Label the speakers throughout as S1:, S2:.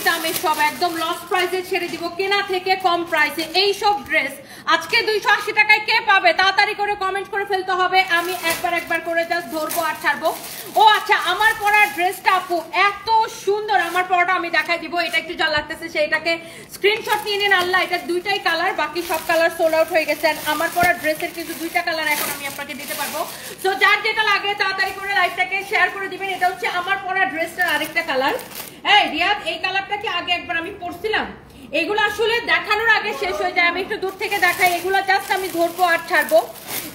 S1: দামে সব একদম লস প্রাইসে ছেড়ে দিব, কেনা থেকে কম প্রাইসে এই সব ড্রেস আজকে 280 টাকায় কে পাবে? তাড়াতাড়ি করে কমেন্ট করে ফেলতে হবে, আমি একবার করে জাস্ট ধরবো আর ছাড়বো। ও আচ্ছা, আমার পরা ড্রেসটা আপু এত সুন্দর, আমার পরাটা আমি দেখাই দিব। এটা একটু যা লাগতেছে সেইটাকে স্ক্রিনশট নিয়ে নিন। আল্লাহ, এটা দুইটাই কালার, বাকি সব কালার সোল্ড আউট হয়ে গেছে। আমার পরা ড্রেসের কিন্তু দুইটা কালার এখন আমি আপনাকে দিতে পারবো। তো যার যেটা লাগে তাড়াতাড়ি করে লাইভটাকে শেয়ার করে দিবেন। এটা হচ্ছে আমার পরা ড্রেসটার আরেকটা কালার। এই রিয়াদ, এই কালারটা কি আগে একবার আমি পরছিলাম? এগুলো আসলে দেখানোর আগে শেষ হয়ে যায়, আমি একটু দূর থেকে দেখাই। এগুলো জাস্ট আমি ধরবো আর ছাড়বো।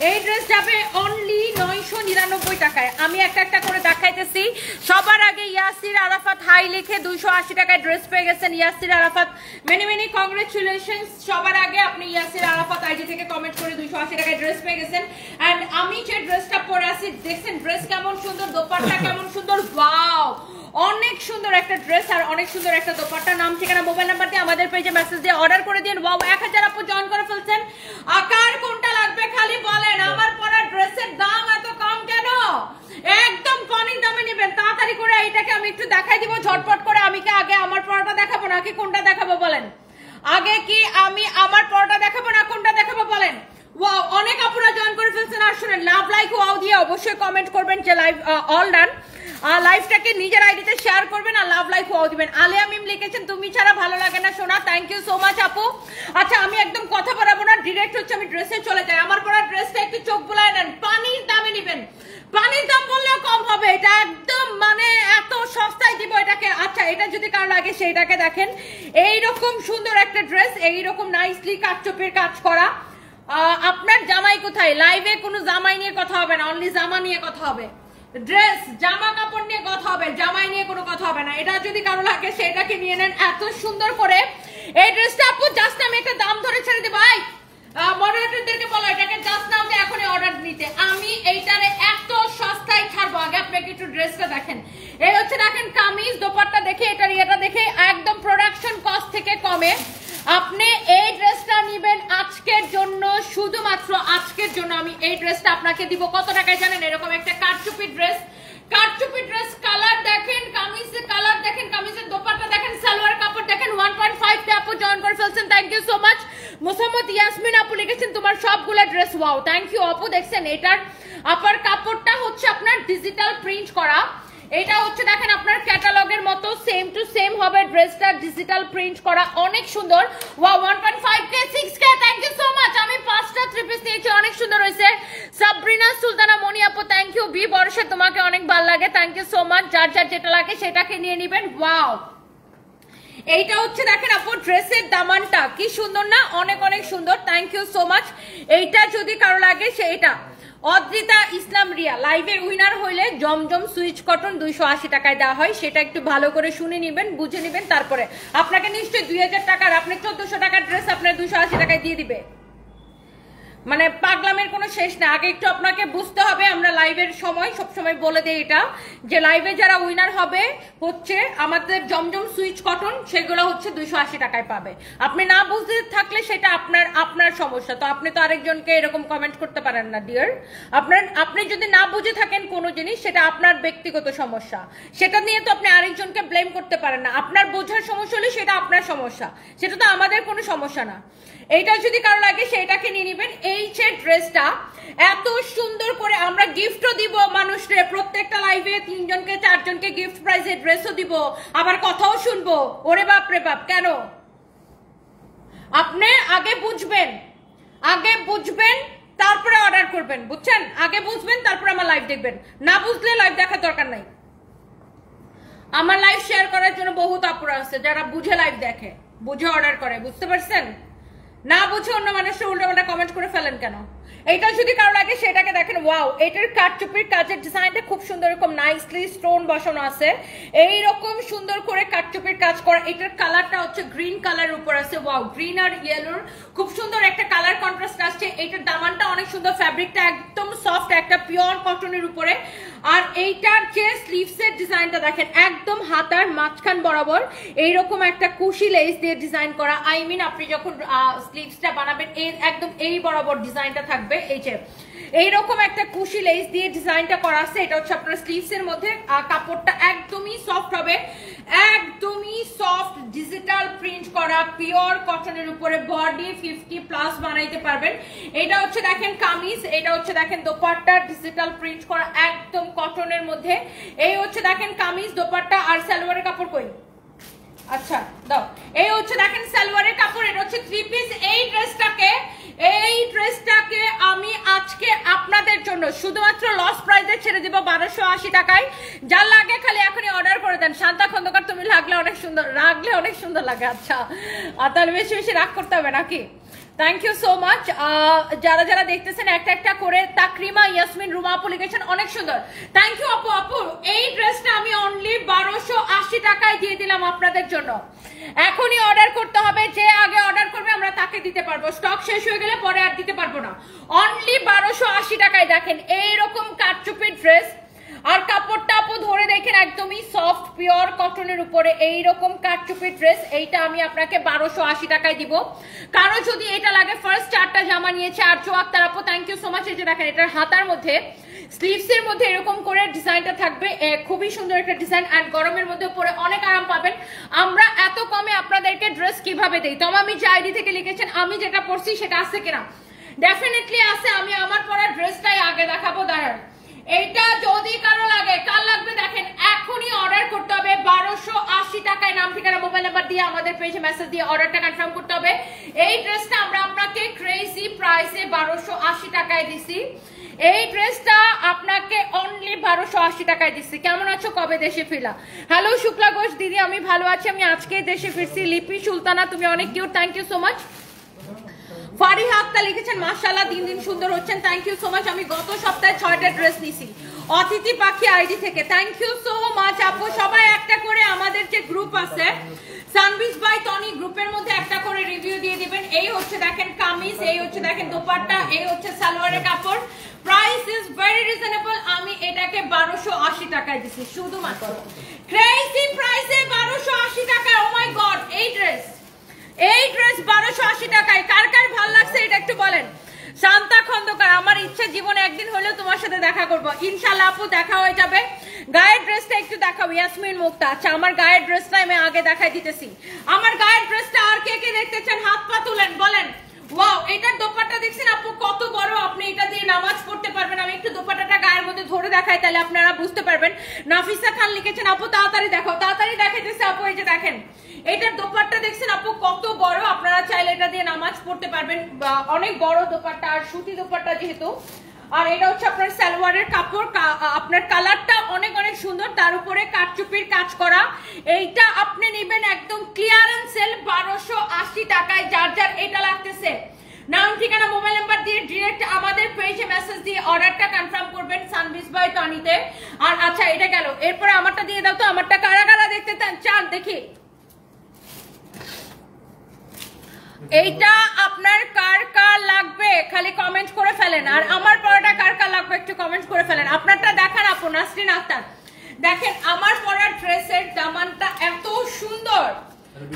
S1: এই ড্রেস যাবে অনলি 999 টাকায়। আমি একটা করে দেখাইতেছি। সবার আগে ইয়াসির আরাফাত হাই লিখে 280 টাকায় ড্রেস পেয়ে গেছেন। Yasir Arafat, many congratulations. সবার আগে আপনি ইয়াসির আরাফাত আইডি থেকে কমেন্ট করে 280 টাকায় ড্রেস পেয়ে গেছেন। এন্ড আমি যে ড্রেসটা পরে আছি, দেখছেন ড্রেস কেমন সুন্দর, দোপাট্টা কেমন সুন্দর, ওয়াও অনেক সুন্দর একটা ড্রেস আর অনেক সুন্দর একটা দোপাট্টা। নাম, ঠিকানা, মোবাইল নাম্বার দিয়ে আমাদের পেজে মেসেজ দিয়ে অর্ডার করে দিন। ওয়াও, 1000 আপু জয়েন করে ফেলছেন। আকার কোনটা লাগবে খালি বলেন। আমার পরা ড্রেসের দাম এত কম কেন? একদম কনিক দামে নেবেন। তাড়াতাড়ি করে এইটাকে আমি একটু দেখাই দিব ঝটপট করে। আমি কি আগে আমার পরাটা দেখাবো নাকি কোনটা দেখাবো বলেন? আগে কি আমি আমার পরাটা দেখাবো না কোনটা দেখাবো বলেন? ওয়াও, অনেক আপুরা জয়েন করে ফেলছেন। আর শুনেন, লাভ লাইক ওয়াও দিয়ে অবশ্যই কমেন্ট করবেন যে লাইভ অল ডান। লাইভটাকে নিজের আইডিতে শেয়ার করবেন আর লাভ লাইক ওয়াও দিবেন। আলিয়া মিম লিখেছেন তুমি ছাড়া ভালো লাগে না সোনা। থ্যাংক ইউ সো মাচ আপু। আচ্ছা, আমি একদম কথা বাড়াবো না, ডিরেক্ট হচ্ছে আমি ড্রেসে চলে যাই। আমার পরা ড্রেসটা একটু চোখ বুলায় নেন, পানির দামে নেবেন। পানির দাম বললেও কম হবে, এটা একদম মানে এত সস্তায় দিব এটাকে। আচ্ছা, এটা যদি কারো লাগে সেইটাকে দেখেন। এইরকম সুন্দর একটা ড্রেস, এইরকম নাইসলি কাটচুপির কাজ করা। আপনার জামাই কোথায়? লাইভে কোনো জামাই নিয়ে কথা হবে না, অনলি জামা নিয়ে কথা হবে। ড্রেস, জামা কাপড় নিয়ে কথা হবে, জামাই নিয়ে কোনো কথা হবে না। এটা যদি কারো লাগে সেটাকে নিয়ে নেন। এত সুন্দর করে এই ড্রেসটা আপু জাস্ট আমি একটা দাম ধরে ছেড়ে দেবো। ভাই মডারেটরদেরকে বলো এটাকে জাস্ট নাও যে এখনই অর্ডার নিতে। আমি এইটারে এত সস্তায় ছাড়বো। আগে আপনাকে একটু ড্রেসটা দেখেন। এই হচ্ছে দেখেন কামিজ, দোপাট্টা দেখে এটার ইয়েটা দেখে একদম প্রোডাকশন কস্ট থেকে কমে আপনি এই ড্রেসটা নেবেন আজকের জন্য, শুধুমাত্র আজকের জন্য। আমি এই ড্রেসটা আপনাকে দিব কত টাকায় জানেন? এরকম একটা কাটচুপি ড্রেস, কালার দেখেন, কামিজের কালার দেখেন, কামিজের দোপাট্টা দেখেন, সালোয়ার কাপড় দেখেন। 1.5 তে আপু জয়েন করে ফেলছেন। Thank you so much. Mosammat Yasmin আপু লিখেছেন তোমার সবগুলা ড্রেস ওয়াও। থ্যাংক ইউ আপু। দেখছেন এটার আপার কাপড়টা হচ্ছে আপনার ডিজিটাল প্রিন্ট করা। এটা হচ্ছে দেখেন আপনার ক্যাটালগের মতো সেম টু সেম হবে ড্রেসটা, ডিজিটাল প্রিন্ট করা, অনেক সুন্দর। Wow, 1.5K 6K। Thank you so much. আমি 5টা 3 পিস নিয়েছি, অনেক সুন্দর হয়েছে। সাবরিনা সুলতানা মনি আপু থ্যাংক ইউ। বি বর্ষা, তোমাকে অনেক ভালো লাগে, থ্যাংক ইউ সো মাচ। যার যার যেটা লাগে সেটাকে নিয়ে নেবেন। ওয়াও, এইটা হচ্ছে দেখেন আপু ড্রেসের দামানটা কি সুন্দর না? অনেক সুন্দর। Thank you so much. এইটা যদি কারো লাগে সেইটা। অদ্রিতা ইসলাম রিয়া, লাইভের উইনার হইলে জমজম সুইচ কটন 280 টাকায় দেওয়া হয়। সেটা একটু ভালো করে শুনে নিবেন, বুঝে নিবেন, তারপরে আপনাকে নিশ্চয়ই 2000 টাকার, আপনি 1400 টাকার ড্রেস আপনার 280 টাকায় দিয়ে দিবে। মানে পাগলামের কোনো শেষ না। আগে একটু আপনাকে বুঝতে হবে, আমরা লাইভের সময় সবসময় বলে দেই এটা, যে লাইভে যারা উইনার হবে হচ্ছে আমাদের জমজম সুইচ কটন, সেগুলো হচ্ছে 280 টাকায় পাবে। আপনি না বুঝতে থাকলে সেটা আপনার সমস্যা। তো আপনি তো আরেকজনকে এরকম কমেন্ট করতে পারেন না ডিয়ার। আপনি যদি না বুঝে থাকেন কোনো জিনিস, সেটা আপনার ব্যক্তিগত সমস্যা, সেটা নিয়ে তো আপনি আরেকজনকে ব্লেম করতে পারেন না। আপনার বোঝার সমস্যা হলে সেটা আপনার সমস্যা, সেটা তো আমাদের কোনো সমস্যা না। এইটা যদি কারো লাগে সেটাকে নিয়ে নেবেন। এই যে ড্রেসটা এত সুন্দর করে আমরা গিফটও দিব মানুষকে, প্রত্যেকটা লাইভে 3 জনকে 4 জনকে গিফট প্রাইজে ড্রেসও দিব, আবার কথাও শুনবো। ওরে বাপ রে বাপ, কেন? আপনি আগে বুঝবেন তারপরে অর্ডার করবেন, বুঝছেন? আগে বুঝবেন তারপরে আমার লাইভ দেখবেন, না বুঝলে লাইভ দেখার দরকার নাই। আমার লাইভ শেয়ার করার জন্য বহুত আপুরা আছে যারা বুঝে লাইভ দেখে, বুঝে অর্ডার করে, বুঝতে পারছেন? না বুঝে অন্য মানুষের উল্টাপাল্টা কমেন্ট করে ফেলেন কেন? এইটা যদি কারো লাগে সেটাকে দেখেন। ওয়াও, এটার কাটচুপির কাজের ডিজাইনটা খুব সুন্দর, এরকম নাইসলি স্টোন বসানো আছে, এইরকম সুন্দর করে কাটচুপির কাজ করা। এটার কালারটা হচ্ছে গ্রিন কালার উপর আছে। ওয়াও, গ্রিন আর ইয়েলোর খুব সুন্দর একটা কালার কন্ট্রাস্ট আসছে। এটার দামানটা অনেক সুন্দর, ফ্যাব্রিকটা একদম সফট, একটা পিওর কটনের উপরে। আর এইটার যে স্লিভসের ডিজাইনটা দেখেন, একদম হাতার মাঝখান বরাবর এইরকম একটা কুশি লেস দিয়ে ডিজাইন করা। আই মিন আপনি যখন স্লিভসটা বানাবেন একদম এই বরাবর ডিজাইনটা থাকবে। এই যে এইরকম একটা কুশি লেস দিয়ে ডিজাইনটা করা আছে। এটা হচ্ছে আপনার স্লিভস এর মধ্যে, কাপড়টা একদমই সফট হবে, একদমই সফট ডিজিটাল প্রিন্ট করা পিওর কটনের উপরে বডি 50+ বানাইতে পারবেন। এটা হচ্ছে দেখেন কামিজ, এটা হচ্ছে দেখেন দোপাট্টা ডিজিটাল প্রিন্ট করা একদম কটনের মধ্যে। এই হচ্ছে দেখেন কামিজ, দোপাট্টা আর সালোয়ারের কাপড় কই, আচ্ছা দাও। এই হচ্ছে দেখেন সালোয়ারের কাপড়, এটা হচ্ছে 3 পিস। এই ড্রেসটাকে আমি আজকে আপনাদের জন্য শুধুমাত্র লস প্রাইসে ছেড়ে দিব 1280 টাকায়। যার লাগে খালি এখনই অর্ডার করে দেন। শান্তা খন্দকার তুমি লাগলে অনেক সুন্দর, রাগলে অনেক সুন্দর লাগে। আচ্ছা তাহলে বেশি বেশি রাগ করতে হবে নাকি? Thank you so much. যারা যারা দেখতেছেন একটা একটা করে, তাকরিমা, ইয়াসমিন, রুমা আপু লিখেছেন অনেক সুন্দর। থ্যাংক ইউ আপু। আপু এই ড্রেসটা আমি অনলি 1280 টাকায় দিয়ে দিলাম আপনাদের জন্য। এখনই অর্ডার করতে হবে, যে আগে অর্ডার করবে আমরা তাকে দিতে পারবো। স্টক শেষ হয়ে গেলে পরে আর দিতে পারবো না। অনলি 1280 টাকায় দেখেন এইরকম কাটচুপি ড্রেস, আর কাপড়টা আপু ধরে দেখেন একদমই সফট পিওর কটনের উপরে এইরকম কাটচুপি ড্রেস। এইটা আমি আপনাকে 1280 টাকায় দিব। কারো যদি এটা লাগে, ফার্স্ট 4টা জামা নিয়েছে আরজু আক্তার আপু, থ্যাংক ইউ সো মাচ। এই যে দেখেন এটার হাতার মধ্যে স্লিভস এর মধ্যে এরকম করে ডিজাইনটা থাকবে, খুবই সুন্দর একটা ডিজাইন। আর গরমের মধ্যে পরে অনেক আরাম পাবেন। আমরা এত কমে আপনাদেরকে ড্রেস কিভাবে দেই? তবে আমি যে আইডি থেকে লিখেছেন আমি যেটা পরছি সেটা আছে কিনা, ডেফিনেটলি আছে। আমি আমার পরা ড্রেসটাই আগে দেখাবো, দাঁড়ান। এইটা যদি কারো লাগে, কার লাগবে দেখেন এখনই অর্ডার করতে হবে 1280 টাকায়। নাম ঠিকানা মোবাইল নাম্বার দিয়ে আমাদের পেজে মেসেজ দিয়ে অর্ডারটা কনফার্ম করতে হবে। এই ড্রেসটা আমরা আপনাকে ক্রেজি প্রাইসে 1280 টাকায় দিছি। এই ড্রেসটা আপনাকে অনলি 1280 টাকায় দিচ্ছি। কেমন আছো, কবে দেশে ফিরলা? হ্যালো শুক্লা ঘোষ দিদি, আমি ভালো আছি, আমি আজকেই দেশে ফিরছি। লিপি সুলতানা তুমি অনেক cute, thank you so much. Fariha Akter লিখেছেন মাশাআল্লাহ দিন দিন সুন্দর হচ্ছেন, থ্যাংক ইউ সো মাচ। আমি গত সপ্তাহে 6টা ড্রেস নিছি অতিথি পাখি আইডি থেকে, থ্যাংক ইউ সো মাচ আপু। সবাই একটা করে আমাদের যে গ্রুপ আছে সানবিজ বাই টনি গ্রুপের মধ্যে একটা করে রিভিউ দিয়ে দিবেন। এই হচ্ছে দেখেন কামিজ, এই হচ্ছে দেখেন দোপাট্টা, এই হচ্ছে সালোয়ারের কাপড়। Price is very reasonable. আমি এটাকে 1280 টাকায় দিছি শুধুমাত্র। ক্রেজি প্রাইসে 1280 টাকায়। ও মাই গড, এই ড্রেস 1280 টাকায়। কার কার ভালো লাগছে এটা একটু বলেন। শান্তা খন্দকার, আমার ইচ্ছা জীবনে একদিন হলেও তোমার সাথে দেখা করবো, ইনশাআল্লাহ আপু দেখা হয়ে যাবে। গায়ের ড্রেসটা একটু দেখাও ইয়াসমিন মুক্তা। আচ্ছা আমার গায়ের ড্রেসটা আমি আগে দেখাই দিতেছি। আমার গায়ের ড্রেসটা আর কে কে দেখতে চান হাত পা তুলেন, বলেন। ওয়াও, এটার দোপাট্টা দেখছেন আপু কত বড়, আপনি এটা দিয়ে নামাজ পড়তে পারবেন। আমি একটু দোপাট্টাটা গায়ের মধ্যে ধরে দেখাই, তাহলে আপনারা বুঝতে পারবেন। নাফিসা খান লিখেছেন আপু তাড়াতাড়ি দেখাও, তাড়াতাড়ি দেখাইতেছে আপু। এই যে দেখেন এটার দোপাট্টা দেখছেন আপু কত বড়, আপনারা চাইলে এটা দিয়ে নামাজ পড়তে পারবেন। অনেক বড় দোপাট্টা, আর সুতি দোপাট্টা যেহেতু। আর এটা হচ্ছে আপনার সালোয়ারের কাপড়, আপনার কালারটা অনেক অনেক সুন্দর, তার উপরে কাটচুপির কাজ করা। এইটা আপনি নেবেন একদম ক্লিয়ারেন্স সেল 1280 টাকায়। যার যার এটা লাগতেছে নাম ঠিকানা মোবাইল নাম্বার দিয়ে ডিরেক্ট আমাদের পেজে মেসেজ দিয়ে অর্ডারটা কনফার্ম করবেন সানবিজ বাই টনিতে। আর আচ্ছা এটা গেল, এরপরে আমারটা দিয়ে দাও তো। আমারটা কারা কারা দেখতে চান দেখি। এইটা আপনার কার কার লাগবে খালি কমেন্ট করে ফেলেন। আর আমার পরাটা কার কার লাগবে একটু কমেন্ট করে ফেলেন। আপনারটা দেখান আপু নাসরিন আক্তার। দেখেন আমার পরা ড্রেসের দামানটা এত সুন্দর,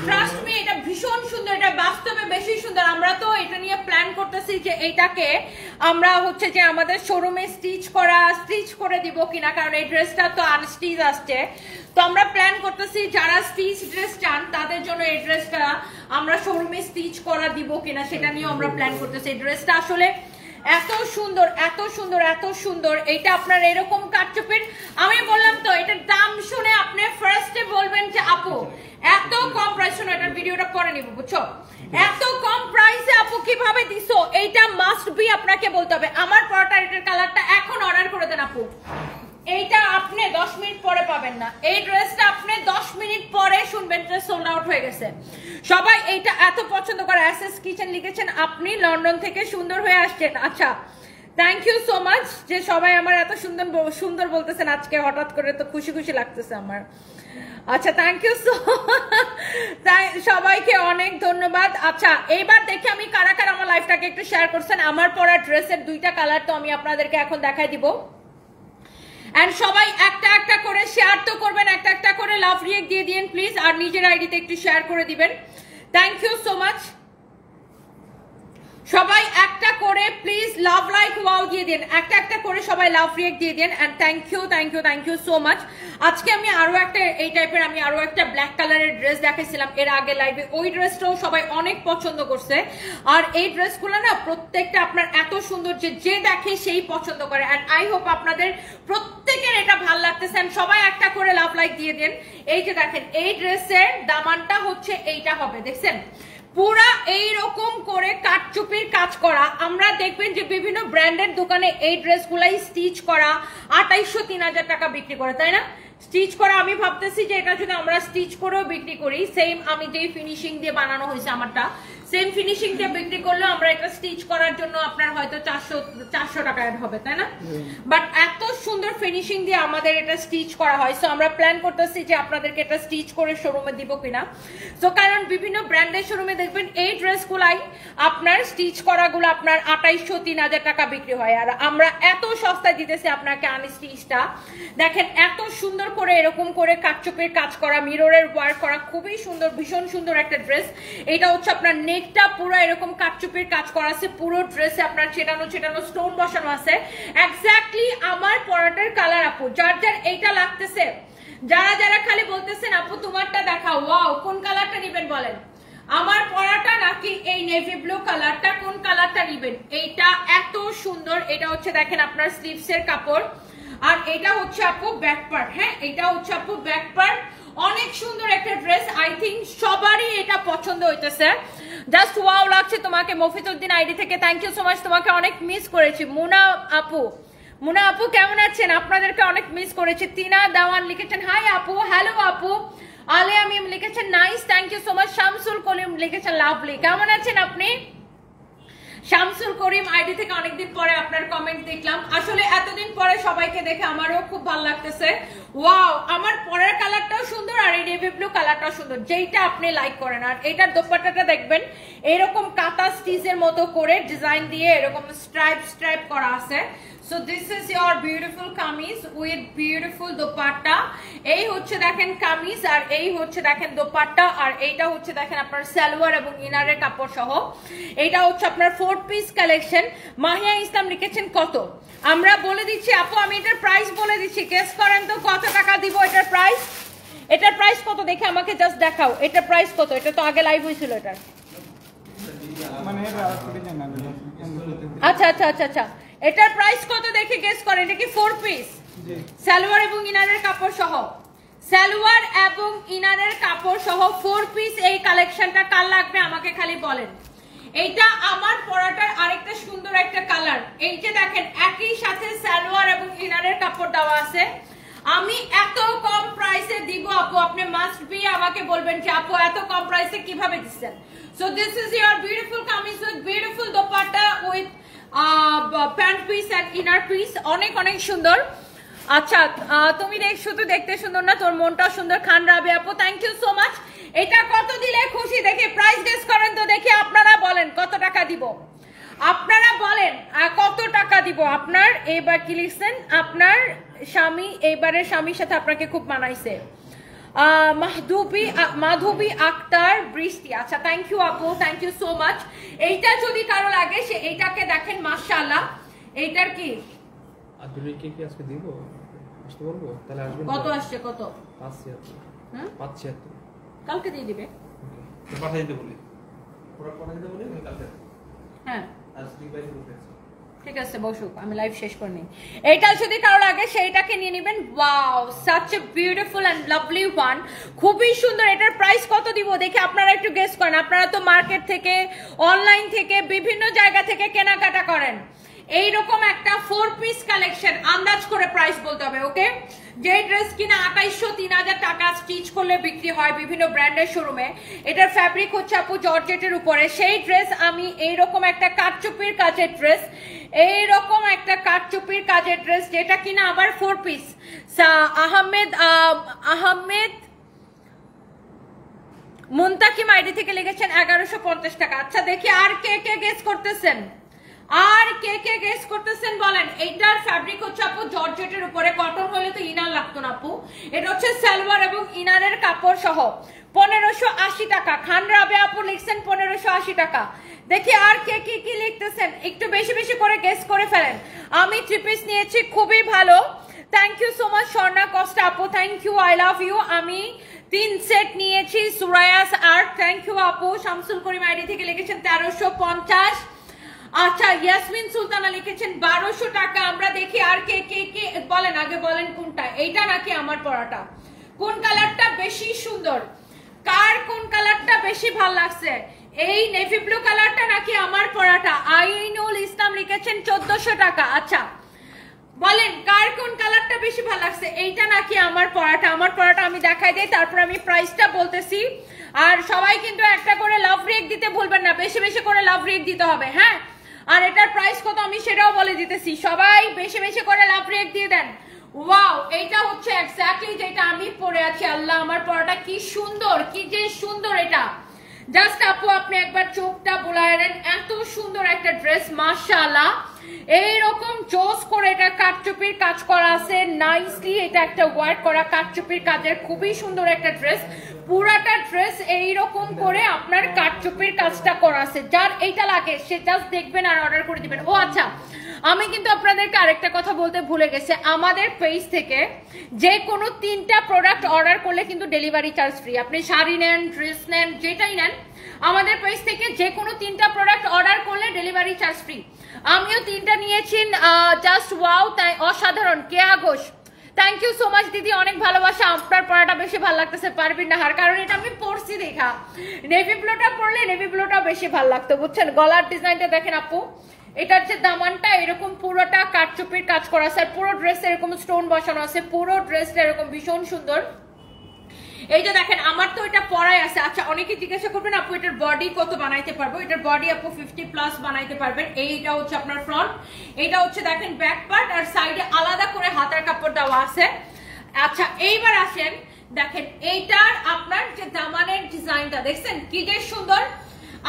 S1: ট্রাস্ট মি এটা ভীষণ সুন্দর, এটা বাস্তবে বেশি সুন্দর। আমরা তো এটা নিয়ে প্ল্যান করতেছি যে এইটাকে আমরা হচ্ছে যে আমাদের শোরুমে স্টিচ করে দিব কিনা, কারণ এই ড্রেসটা তো আনস্টিচ আসছে। তো আমরা প্ল্যান করতেছি যারা স্টিচ ড্রেস চান তাদের জন্য এই ড্রেসটা আমরা শোরুমে স্টিচ করা দিব কিনা সেটা নিয়ে আমরা প্ল্যান করতেছি। এই ড্রেসটা আসলে এত সুন্দর এত সুন্দর এত সুন্দর। এইটা আপনার এরকম কাটচুপির, আমি বললাম তো এটার দাম শুনে আপনি ফার্স্টে বলবেন যে আপু এত কম প্রাইস, শোনো এটার ভিডিওটা পরে নিব বুঝছো। এত কম প্রাইসে আপু কিভাবে দিছো, এইটা মাস্ট বি আপনাকে বলতে হবে। আমার পরাটা এটার কালারটা এখন অর্ডার করে দেন আপু। এইটা আপনি 10 মিনিট পরে পাবেন না, এই ড্রেসটা আপনি 10 মিনিট পরে শুনবেন যে সোল্ড আউট হয়ে গেছে। সবাই এইটা এত পছন্দ করে। এসএস কিচেন লিখেছেন আপনি লন্ডন থেকে সুন্দর হয়ে আসছেন। আচ্ছা থ্যাংক ইউ সো মাচ যে সবাই আমার এত সুন্দর সুন্দর বলতেছেন আজকে, হঠাৎ করে তো খুশি খুশি লাগতেছে আমার। আচ্ছা থ্যাংক ইউ সো, সবাইকে অনেক ধন্যবাদ। আচ্ছা এইবার দেখি আমি কারা কারা আমার লাইফটাকে একটু শেয়ার করছেন। আমার পরা ড্রেসের 2টা কালার তো আমি আপনাদেরকে এখন দেখাই দিব। এন্ড সবাই একটা একটা করে শেয়ার তো করবেন, একটা একটা করে লাভ রিয়েক্ট দিয়ে দিন প্লিজ, আর নিজের আইডিতে একটু শেয়ার করে দিবেন। Thank you so much. সবাই একটা করে প্লিজ লাভ লাইক ওয়াও দিয়ে দিন, একটা একটা করে সবাই লাভ রিয়েক্ট দিয়ে দিন। And thank you so much. আজকে আমি আরো একটা এই টাইপের আমি আরো একটা ব্ল্যাক কালারের ড্রেস দেখাইছিলাম এর আগে লাইভে, ওই ড্রেসটাও সবাই অনেক পছন্দ করছে। আর এই ড্রেসগুলো না প্রত্যেকটা আপনার এত সুন্দর যে যে দেখে সেই পছন্দ করে। এন্ড আই হোপ আপনাদের প্রত্যেকের এটা ভালো লাগতেছে। সবাই একটা করে লাভ লাইক দিয়ে দিন। এই যে দেখেন এই ড্রেসের দামানটা হচ্ছে এইটা হবে, দেখছেন পুরা এইরকম করে কাটচুপির কাজ করা। আমরা দেখবেন যে বিভিন্ন ব্র্যান্ডের দোকানে এই ড্রেসগুলাই স্টিচ করা 2800-3000 টাকা বিক্রি করে, তাই না? স্টিচ করা আমি ভাবতেছি যে এটা যদি আমরা স্টিচ করেও বিক্রি করি, সেম আমি যেই ফিনিশিং দিয়ে বানানো হয়েছে আমারটা, সেম ফিনিশিং দিয়ে বিক্রি করলেও আমরা এটা স্টিচ করার জন্য আপনার হয়তো 400 টাকা অ্যাড হবে, তাই না? বাট এত সুন্দর ফিনিশিং দিয়ে আমাদের এটা স্টিচ করা হয়। সো আমরা প্ল্যান করতেছি যে আপনাদেরকে এটা স্টিচ করে শোরুমে দিব কিনা। সো কারণ বিভিন্ন ব্র্যান্ডের শোরুমে দেখবেন এই ড্রেসগুলাই আপনার স্টিচ করাগুলো আপনার 2800-3000 টাকা বিক্রি হয়, আর আমরা এত সস্তায় দিতেছি আপনাকে আনস্টিচটা। দেখেন এত সুন্দর করে এরকম করে কাটচুপির কাজ করা, মিররের ওয়ার্ক করা, খুবই সুন্দর, ভীষণ সুন্দর একটা ড্রেস। এটা হচ্ছে আপনার নেকটা পুরো এরকম কাটচুপির কাজ করা আছে, পুরো ড্রেসে আপনার ছেটানো স্টোন বসানো আছে। এক্স্যাক্টলি আমার পরাটার কালার আপু, যার যার এইটা লাগতেছে, যারা যারা খালি বলতেছেন আপু তোমারটা দেখা, ওয়াও কোন কালারটা নেবেন বলেন, আমার পরাটা নাকি এই নেভি ব্লু কালারটা, কোন কালারটা নেবেন? এইটা এত সুন্দর। এটা হচ্ছে দেখেন আপনার স্লিভসের কাপড়, আর এটা হচ্ছে আপু ব্যাক পার্ট। হ্যাঁ এটা হচ্ছে আপু ব্যাক পার্ট, অনেক সুন্দর একটা ড্রেস। আই থিঙ্ক সবারই এটা পছন্দ হইতেছে। জাস্ট ওয়াও লাগছে তোমাকে। মফিজউদ্দিন আইডি থেকে থ্যাংক ইউ সো মাচ, তোমাকে অনেক মিস করেছি। মুনা আপু কেমন আছেন? আপনাদেরকে অনেক মিস করেছি। তিনা দাওয়ান লিখেছেন হাই আপু, হ্যালো আপু। আলিয়া মিম লিখেছেন nice, thank you so much. Shamsul Karim লিখেছেন লাভলি, কেমন আছেন আপনি? শামসুল করিম আইডি থেকে অনেকদিন পরে আপনার কমেন্ট দেখলাম। আসলে এতদিন পরে সবাইকে দেখে আমারও খুব ভালো লাগতেছে। ওয়াও, আমার পরের কালারটাও সুন্দর আর এই নেভি ব্লু কালারটাও সুন্দর, যেইটা আপনি লাইক করেন। আর এটার দোপাট্টাটা দেখবেন এরকম কাটা স্টিচের মতো করে ডিজাইন দিয়ে এরকম স্ট্রাইপ করা আছে। So this is your beautiful kameez with beautiful dopatta. এই হচ্ছে দেখেন কামিজ, আর এই হচ্ছে দেখেন দোপাট্টা, আর এইটা হচ্ছে দেখেন আপনার সালোয়ার এবং ইনারের কাপড় সহ। এইটা হচ্ছে আপনার 4 পিস কালেকশন। মাহিয়া ইসলাম লিখেছেন কত, আমরা বলে দিচ্ছি আপু, আমি এটার প্রাইস বলে দিচ্ছি, গেস করেন তো কত টাকা দিব এটার প্রাইস। এটার প্রাইস কত দেখে আমাকে জাস্ট দেখাও, এটার প্রাইস কত? এটা তো আগে লাইভ হয়েছিল এটার। আচ্ছা, এটার প্রাইস কত দেখে গেস করেন। এটা কি 4 পিস সালোয়ার এবং ইনারের কাপড় সহ? সালোয়ার এবং ইনারের কাপড় সহ 4 পিস এই কালেকশনটা কার লাগবে আমাকে খালি বলেন। এইটা আমার পরাটার আরেকটা সুন্দর একটা কালার। এই যে দেখেন একই সাথে সালোয়ার এবং ইনারের কাপড় দেওয়া আছে। আমি এত কম প্রাইসে দিব আপু, আপনি মাস্ট বি আমাকে বলবেন যে আপু এত কম প্রাইসে কিভাবে দিচ্ছেন। So this is your beautiful kameez with beautiful dupatta with pant piece and inner piece, অনেক অনেক সুন্দর। আচ্ছা তুমি শুধু দেখতে সুন্দর না, তোর মনটাও সুন্দর। খান রাবে আপু থ্যাংক ইউ সো মাচ। এটা কত দিলে খুশি দেখে প্রাইস গেস করেন তো দেখি, আপনারা বলেন কত টাকা দিব, আপনারা বলেন কত টাকা দিব। আপনার এইবার কি লিখছেন, আপনার স্বামী, এইবারের স্বামীর সাথে আপনাকে খুব মানাইছে। মাধবী আক্তার বৃষ্টি, আচ্ছা থ্যাংক ইউ আপু, থ্যাংক ইউ সো মাচ। এইটা যদি কারো লাগে সে এইটাকে দেখেন মাশাআল্লাহ। এইটার কি
S2: আদুরিকে কি আজকে দিব, আসতে বলবো তাহলে আসবেন।
S1: কত আসছে, কত?
S2: 576।
S1: হ্যাঁ
S2: 576
S1: কালকে দিয়ে দিবে,
S2: তো পাঠিয়ে দিতে বলি, পুরো পাঠিয়ে দিতে বলি আমি কালকে।
S1: হ্যাঁ
S2: আজকে বাইরে বসেছি,
S1: ঠিক আছে বসুক, আমি লাইভ শেষ করে নিই। এইটা যদি কারো লাগে সেইটাকে নিয়ে নেবেন। Wow such a beautiful and lovely one, খুবই সুন্দর। এটার প্রাইস কত দিব দেখে আপনারা একটু গেস করেন। আপনারা তো মার্কেট থেকে, অনলাইন থেকে, বিভিন্ন জায়গা থেকে কেনাকাটা করেন। এইরকম একটা 4 পিস কালেকশন আন্দাজ করে প্রাইস বলতে হবে, ওকে? যে ড্রেস কিনা 2800-3000 টাকা স্টিচ করলে বিক্রি হয় বিভিন্ন ব্র্যান্ডের শোরুমে, এটার ফ্যাব্রিক হচ্ছে আপু জর্জেটের উপরে। সেই ড্রেস আমি এইরকম একটা কাটচুপির কাজের ড্রেস, এইরকম একটা কাটচুপির কাজের ড্রেস যেটা কিনা আবার 4 পিস। আহমেদ মুন্তাকিম আইডি থেকে লিখেছেন 1150 টাকা। আচ্ছা দেখি আর কে কে গেস করতেছেন, আর কে কে গেস করতেছেন বলেন। এইটার ফ্যাব্রিক হচ্ছে আপু জর্জেটের উপরে, কটন হলে তো ইনার লাগতো না আপু। এটা হচ্ছে সালোয়ার এবং ইনারের কাপড় সহ 1580 টাকা। খান রাবে আপু লিখছেন 1580 টাকা। দেখি আর কে কি লিখতেছেন, একটু বেশি বেশি করে গেস করে ফেলেন। আমি 3 পিস নিয়েছি, খুবই ভালো। Thank you so much Swarna Costa আপু, thank you, I love you. আমি 3 সেট নিয়েছি। সুরায়াস আর্ট, থ্যাংক ইউ আপু। শামসুল করিম আইডি থেকে লিখেছেন 1350। আচ্ছা, ইয়াসমিন সুলতানা লিখেছেন 1200 টাকা। আমরা দেখি আর কে বলেন, আগে বলেন কোনটা, এইটা নাকি আমার পরাটা, কোন কালারটা বেশি সুন্দর, কার কোন কালারটা বেশি ভালো লাগছে, এই নেভি ব্লু কালারটা নাকি আমার পরাটা। আইনুল ইসলাম লিখেছেন 1400 টাকা। আচ্ছা বলেন কার কোন কালারটা বেশি ভালো লাগছে, এইটা নাকি আমার পরাটা। আমার পরাটা আমি দেখাই দেই, তারপর আমি প্রাইসটা বলতেছি। আর সবাই কিন্তু একটা করে লাভ রিয়েক্ট দিতে ভুলবেন না, বেশি বেশি করে লাভ রিয়েক্ট দিতে হবে, হ্যাঁ। আর এটার প্রাইস কত আমি সেটাও বলে দিতেছি, সবাই বেশি বেশি করে লাভ রিয়েক্ট দিয়ে দেন। ওয়াও, এইটা হচ্ছে এক্স্যাক্টলি যেটা আমি পরে আছি। আল্লাহ, আমার পরাটা কি সুন্দর, কি যে সুন্দর এটা। জাস্ট আপু আপনি একবার চোখটা বুলায় নেন, এত সুন্দর একটা ড্রেস, মাশাআল্লাহ। এইরকম জোস করে এটা কাটচুপির কাজ করা আছে নাইসলি। এটা একটা ওয়ার্ক করা কাটচুপির কাজের খুবই সুন্দর একটা ড্রেস। পুরাটা ড্রেস এইরকম করে আপনার কাটচুপির কাজটা করা আছে। যার এইটা লাগে সে জাস্ট দেখবেন আর অর্ডার করে দিবেন। ও আচ্ছা, আমি কিন্তু আপনাদেরকে আরেকটা কথা বলতে ভুলে গেছি। আমাদের পেজ থেকে যে কোনো 3টা প্রোডাক্ট অর্ডার করলে কিন্তু ডেলিভারি চার্জ ফ্রি। আপনি শাড়ি নেন, ড্রেস নেন, যেটাই নেন, আমাদের পেজ থেকে যে কোনো 3টা প্রোডাক্ট অর্ডার করলে ডেলিভারি চার্জ ফ্রি। আমিও 3টা নিয়েছি, জাস্ট ওয়াও, তাই অসাধারণ। Keya Ghosh, thank you so much দিদি, অনেক ভালোবাসা। আপনার পড়াটা বেশি ভালো লাগতেছে পারবিন না হার, কারণ এটা আমি পরছি দেখা। নেভি ব্লুটা পরলে নেভি ব্লুটা বেশি ভালো লাগতো, বুঝছেন। গলার ডিজাইনটা দেখেন আপু, এটার যে দামানটা এরকম পুরোটা কাটচুপির কাজ করা আছে, পুরো ড্রেস এরকম স্টোন বসানো আছে, পুরো ড্রেসটা এরকম ভীষণ সুন্দর। এই যে দেখেন, আমার তো এটা পরাই আছে। আচ্ছা, অনেকে জিজ্ঞাসা করবেন আপু এটার বডি কত বানাইতে পারবো। এটার বডি আপু 50+ বানাইতে পারবেন। এইটা হচ্ছে আপনার ফ্রন্ট, এটা হচ্ছে দেখেন ব্যাক পার্ট, আর সাইডে আলাদা করে হাতার কাপড় দেওয়া আছে। আচ্ছা, এইবার আসেন, দেখেন এইটার আপনার যে দামানের ডিজাইনটা দেখছেন কি যে সুন্দর।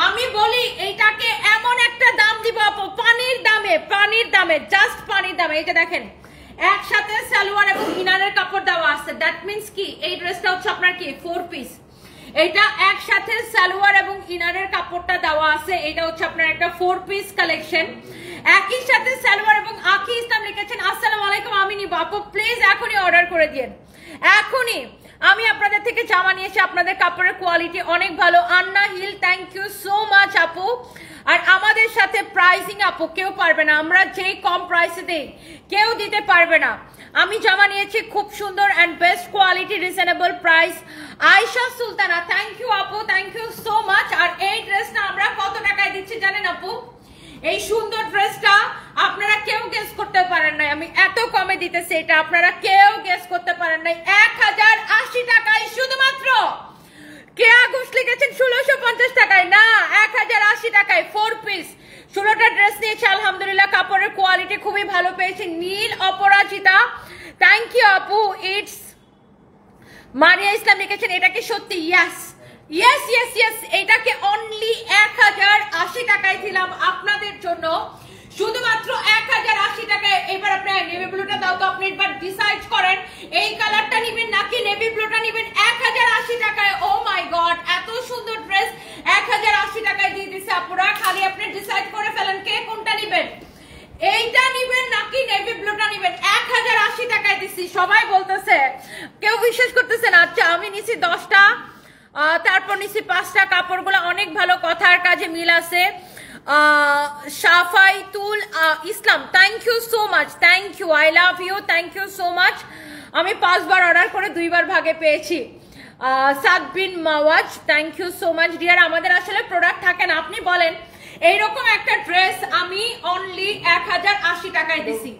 S1: আমি বলি এইটাকে এমন একটা দাম দিব আপু, পানির দামে, জাস্ট পানির দামে। এই যে দেখেন একসাথে সালোয়ার এবং ইনারের কাপড় দেওয়া আছে। দ্যাট মিন্স কি, এই ড্রেসটা হচ্ছে আপনার কি 4 পিস। এটা একসাথে সালোয়ার এবং ইনারের কাপড়টা দেওয়া আছে। এটা হচ্ছে আপনার একটা 4 পিস কালেকশন, একই সাথে সালোয়ার। এবং আকি ইসলাম লিখেছেন আসসালামু আলাইকুম, আমি নিব আপু, প্লিজ এখনই অর্ডার করে দিন, এখনই। আমি আপনাদের থেকে জামা নিয়েছি, আপনাদের কাপড়ের কোয়ালিটি অনেক ভালো। Anna Hill, thank you so much আপু। আর আমাদের সাথে প্রাইসিং আপু কেউ পারবে না, আমরা যেই কম প্রাইসে দেই কেউ দিতে পারবে না। আমি জামা নিয়েছি খুব সুন্দর and best quality, reasonable price. Ayesha Sultana, thank you আপু, থ্যাংক ইউ সো মাচ। আর এই ড্রেসটা আমরা কত টাকায় দিচ্ছি জানেন আপু? এই সুন্দর ড্রেসটা আপনারা কেউ গেস করতে পারেন নাই, আমি এত কমে দিতেছি, এটা আপনারা কেউ গেস করতে পারেন নাই। 1080 টাকায় শুধুমাত্র। কেয়া ঘোষ লিখেছেন 1650 টাকায়, না 1080 টাকায় 4 পিস। 16টা ড্রেস নিয়েছি, আলহামদুলিল্লাহ কাপড়ের কোয়ালিটি খুবই ভালো পেয়েছি। নীল অপরাজিতা, থ্যাংক ইউ আপু। ইটস মারিয়া ইসলাম লিখেছেন এটা কি সত্যি? ইয়েস ইয়েস ইয়েস ইয়েস, এটাকে অনলি 1080 টাকায় দিলাম আপনাদের জন্য, শুধুমাত্র 1080 টাকায়। এবার আপনি নেভি ব্লুটা দাও তো, আপনি এবার ডিসাইড করেন এই কালারটা নেবেন নাকি নেভি ব্লুটা নেবেন। 1080 টাকায়, ও মাই গড, এত সুন্দর ড্রেস 1080 টাকায় দিয়ে দিছে আপুরা। খালি আপনি ডিসাইড করে ফেলেন কে কোনটা নেবেন, এইটা নেবেন নাকি নেভি ব্লুটা নেবেন। 1080 টাকায় দিছি, সবাই বলতেছে, কেউ বিশ্বাস করতেছে না। আচ্ছা, আমি নিছি 10টা, তারপর নিছি 5টা। কাপড়গুলো অনেক ভালো, কথার কাজে মিল আছে। Shafaitul Islam, thank you so much, thank you, I love you, thank you so much. আমি 5 বার অর্ডার করে 2 বার ভাগে পেয়েছি। Sadbin Mawaz, thank you so much dear. আমাদের আসলে প্রোডাক্ট থাকে না, আপনি বলেন এইরকম একটা ড্রেস আমি অনলি 1080 টাকায় দিছি।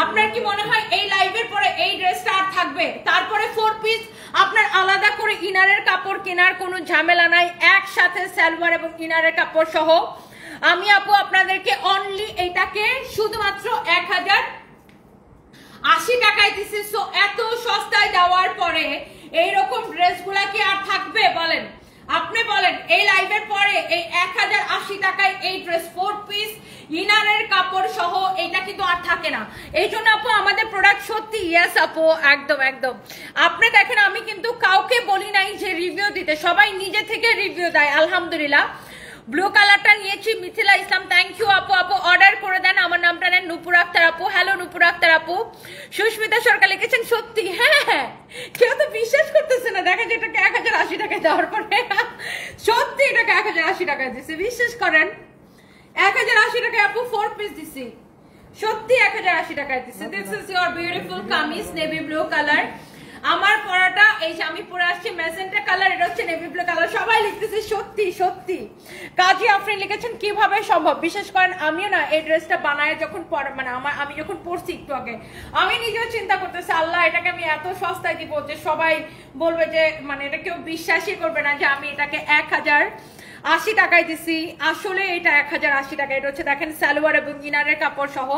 S1: আপনার কি মনে হয় এই লাইভের পরে এই ড্রেসটা আর থাকবে? তারপরে 4 পিস, আপনার আলাদা করে ইনারের কাপড় কেনার কোনো ঝামেলা নাই, একসাথে সালোয়ার এবং ইনারের কাপড় সহ আমি আপু আপনাদেরকে অনলি এইটাকে শুধুমাত্র 1080 টাকায় দিছি। সো এত সস্তায় দেওয়ার পরে এইরকম ড্রেসগুলা কি আর থাকবে বলেন? আপনি বলেন, এই লাইভের পরে এই 1080 টাকায় এই ড্রেস 4 পিস ইনারের কাপড় সহ এটা কিন্তু আর থাকে না। এই জন্য আপু আমাদের প্রোডাক্ট সত্যি ইয়েস আপু একদম একদম। আপনি দেখেন আমি কিন্তু কাউকে বলি নাই যে রিভিউ দিতে, সবাই নিজে থেকে রিভিউ দেয় আলহামদুলিল্লাহ। ব্লু কালারটা নিয়েছি মিথিলা ইসলাম, থ্যাংক ইউ আপু। আপু অর্ডার করে দেন, আমার নামটা নেন নূপুর আক্তার আপু। হ্যালো নূপুর আক্তার আপু। সুস্মিতা সরকার লিখেছেন সত্যি, হ্যাঁ কেউ তো বিশ্বাস করতেছে না, দেখা যায় এটাকে 1080 টাকায় দেওয়ার পরে সত্যি এটাকে 1080 টাকায় দিচ্ছে, বিশ্বাস করেন 1080 টাকায় আপু 4 পিস দিছি, সত্যি 1080 টাকায় দিচ্ছে। This is your beautiful kameez navy blue colour. আমার পরাটা এই যে আমি পরে আসছি ম্যাজেন্টা কালার, এটা হচ্ছে নেভি ব্লু কালার। সবাই লিখতেছে সত্যি সত্যি। কাজী আফরিন লিখেছেন কিভাবে সম্ভব, বিশেষ করেন আমিও না এই ড্রেসটা বানায় যখন মানে আমি যখন পরছি একটু আগে, আমি নিজেও চিন্তা করতেছি আল্লাহ এটাকে আমি এত সস্তায় দিব যে সবাই বলবে যে মানে এটা কেউ বিশ্বাসই করবে না যে আমি এটাকে 1080 টাকায় দিছি। আসলে এটা 1080 টাকা। এটা হচ্ছে দেখেন সালোয়ার এবং ইনারের কাপড় সহ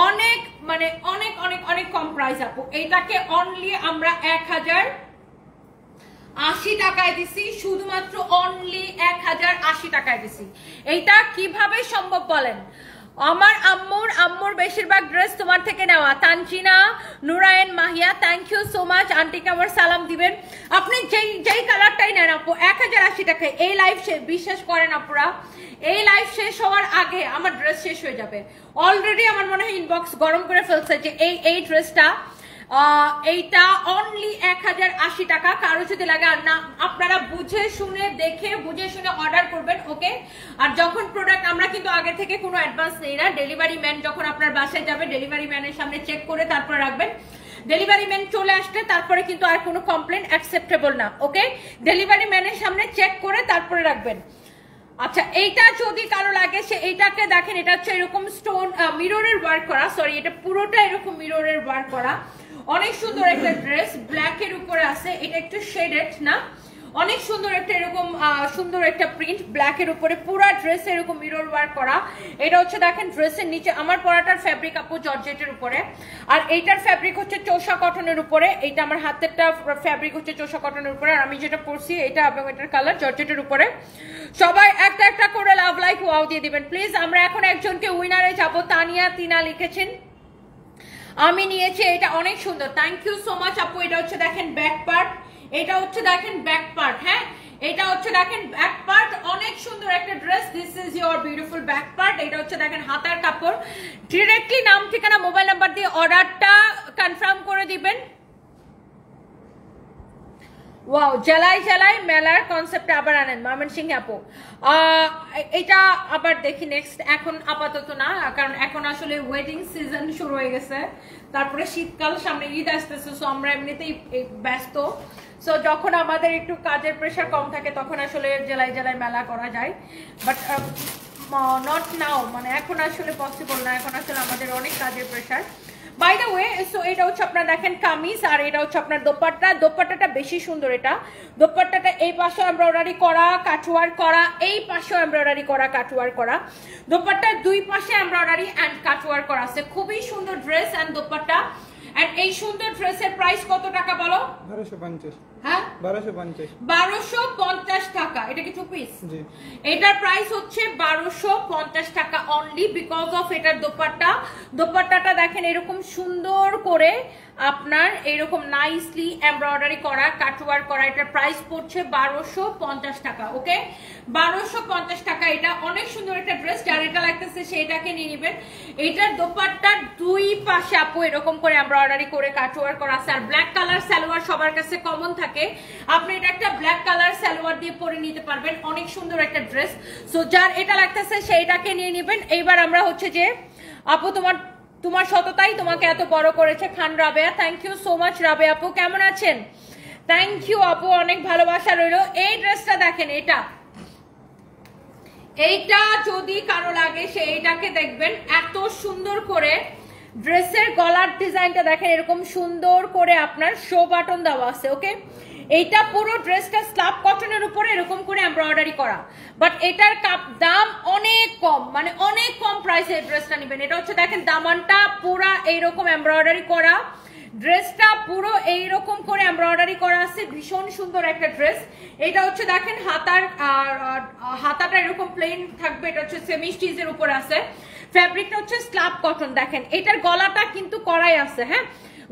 S1: অনেক মানে অনেক অনেক অনেক কম প্রাইস আপু। এইটাকে অনলি আমরা 1080 টাকায় দিছি, শুধুমাত্র অনলি 1080 টাকায় দিছি। এইটা কিভাবে সম্ভব বলেন? আমার আম্মুর বেশিরভাগ ড্রেস তোমার থেকে নেওয়া। Tanjina Nurayan Mahiya, thank you so much. আন্টিকে আমার সালাম দিবেন। আপনি যেই কালারটাই নেন আপু 1080 টাকায়। এই লাইভ বিশ্বাস করেন আপুরা, এই লাইভ শেষ হওয়ার আগে আমার ড্রেস শেষ হয়ে যাবে। অলরেডি আমার মনে হয় ইনবক্স গরম করে ফেলছে যে এই ড্রেসটা এইটা অনলি 1080 টাকা। কারো যদি লাগে আর না, আপনারা বুঝে শুনে দেখে বুঝে শুনে অর্ডার করবেন, ওকে? আর যখন প্রোডাক্ট আমরা কিন্তু আগে থেকে কোনো অ্যাডভান্স নেই না। ডেলিভারি ম্যান যখন আপনার বাসায় যাবে ডেলিভারি ম্যানের সামনে চেক করে তারপরে রাখবেন। ডেলিভারি ম্যান চলে আসলে তারপরে কিন্তু আর কোনো কমপ্লেন অ্যাকসেপ্টেবল না, ওকে? ডেলিভারি ম্যানের সামনে চেক করে তারপরে রাখবেন। আচ্ছা এইটা যদি কারো লাগে সে এইটাকে দেখেন, এটা হচ্ছে এরকম স্টোন মিররের ওয়ার্ক করা, সরি এটা পুরোটা এরকম মিররের ওয়ার্ক করা। অনেক সুন্দর একটা ড্রেস, ব্ল্যাক এর উপরে আছে, এটা একটু শেডেড না, অনেক সুন্দর একটা এরকম সুন্দর একটা প্রিন্ট ব্ল্যাক এর উপরে, পুরো ড্রেস এরকম মিরর ওয়ার্ক করা। এটা হচ্ছে দেখেন ড্রেসের নিচে আমার পরাটার ফ্যাব্রিক আপু জর্জেটের উপরে, আর এইটার ফ্যাব্রিক হচ্ছে চোষা কটনের উপরে। এইটা আমার হাতেরটা ফ্যাব্রিক হচ্ছে চোষা কটনের উপরে, আর আমি যেটা পরছি এটা এবং এটার কালার জর্জেটের উপরে। সবাই একটা একটা করে লাভ লাইক ওয়াও দিয়ে দিবেন প্লিজ। আমরা এখন একজনকে উইনারে যাব। তানিয়া তিনা লিখেছেন আমি নিয়েছি, এটা অনেক সুন্দর, থ্যাংক ইউ সো মাচ আপু। এটা হচ্ছে দেখেন ব্যাক পার্ট, এটা হচ্ছে দেখেন ব্যাক পার্ট, হ্যাঁ এটা হচ্ছে দেখেন ব্যাক পার্ট, অনেক সুন্দর একটা dress. This is your beautiful back part. এটা হচ্ছে দেখেন হাতার কাপড়। ডিরেক্টলি নাম ঠিকানা মোবাইল নাম্বার দিয়ে অর্ডারটা কনফার্ম করে দিবেন। ওয়াও, জেলায় জেলায় মেলার কনসেপ্টে আবার আনেন ময়মনসিংহ আপু। এটা আবার দেখি নেক্সট, এখন আপাতত না, কারণ এখন আসলে ওয়েডিং সিজন শুরু হয়ে গেছে, তারপরে শীতকাল সামনে, ঈদ আসতেছে, সো আমরা এমনিতেই ব্যস্ত। সো যখন আমাদের একটু কাজের প্রেশার কম থাকে তখন আসলে জেলায় জেলায় মেলা করা যায়, বাট নট নাও, মানে এখন আসলে পসিবল না, এখন আসলে আমাদের অনেক কাজের pressure. By the way, so এটা হচ্ছে আপনার দেখেন কামিজ, আর এটা হচ্ছে আপনার দোপাট্টা। দোপাট্টাটা বেশি সুন্দর। এটা দোপাট্টাটা এই পাশে এমব্রয়ডারি করা কাটওয়ার করা, এই পাশেও এমব্রয়ডারি করা কাটওয়ার করা, দোপাট্টার দুই পাশে এমব্রয়ডারি এন্ড কাটওয়ার করা আছে। খুবই সুন্দর ড্রেস এন্ড দোপাট্টা। এন্ড এই সুন্দর ড্রেসের প্রাইস কত টাকা বলো?
S2: 1250।
S1: হ্যাঁ
S2: 1250
S1: টাকা। এটা কি টু পিস? জি। এটার প্রাইস হচ্ছে 1250 টাকা অনলি, বিকজ অফ এটার দোপাট্টা। দোপাট্টাটা দেখেন এরকম সুন্দর করে আপনার এরকম নাইসলি এমব্রয়ডারি করা কাটওয়ার করা। এটার প্রাইস পড়ছে 1250 টাকা, ওকে? 1250 টাকা। এটা অনেক সুন্দর একটা ড্রেস, যার এটা লাগতেছে সেটাকে নিয়ে নেবেন। এটার দোপাট্টার দুই পাশে আপু এরকম করে এমব্রয়ডারি করে কাটওয়ার করা আছে, আর ব্ল্যাক কালার সালোয়ার সবার কাছে কমন থাকে, আপনি এটা একটা ব্ল্যাক কালার সালোয়ার দিয়ে পরে নিতে পারবেন। অনেক সুন্দর একটা ড্রেস, সো যার এটা লাগতেছে সেইটাকে নিয়ে নেবেন। এইবার আমরা হচ্ছে যে আপু তোমার সততাই তোমাকে এত বড় করেছে। Khan Rabeya, thank you so much Rabeya আপু, কেমন আছেন? থ্যাংক ইউ আপু, অনেক ভালোবাসা রইল। এই ড্রেসটা দেখেন, এইটা যদি কারো লাগে সে এইটাকে দেখবেন, এত সুন্দর করে ড্রেসের গলার ডিজাইনটা দেখেন, এরকম সুন্দর করে আপনার শো বাটন দেওয়া আছে, ওকে? এইটা পুরো ড্রেসটা স্ল্যাব কটনের উপরে এরকম করে এমব্রয়ডারি করা, বাট এটার দাম অনেক কম, মানে অনেক কম প্রাইসে এই ড্রেসটা নেবেন। এটা হচ্ছে দেখেন দামানটা পুরা এইরকম এমব্রয়ডারি করা, ড্রেসটা পুরো এইরকম করে এমব্রয়ডারি করা আছে, ভীষণ সুন্দর একটা ড্রেস। এটা হচ্ছে দেখেন হাতাটা এরকম প্লেন থাকবে, এটা হচ্ছে সেমি স্টিচের উপর আছে। ফ্যাব্রিকটা হচ্ছে স্ল্যাব কটন। দেখেন এটার গলাটা কিন্তু করাই আছে, হ্যাঁ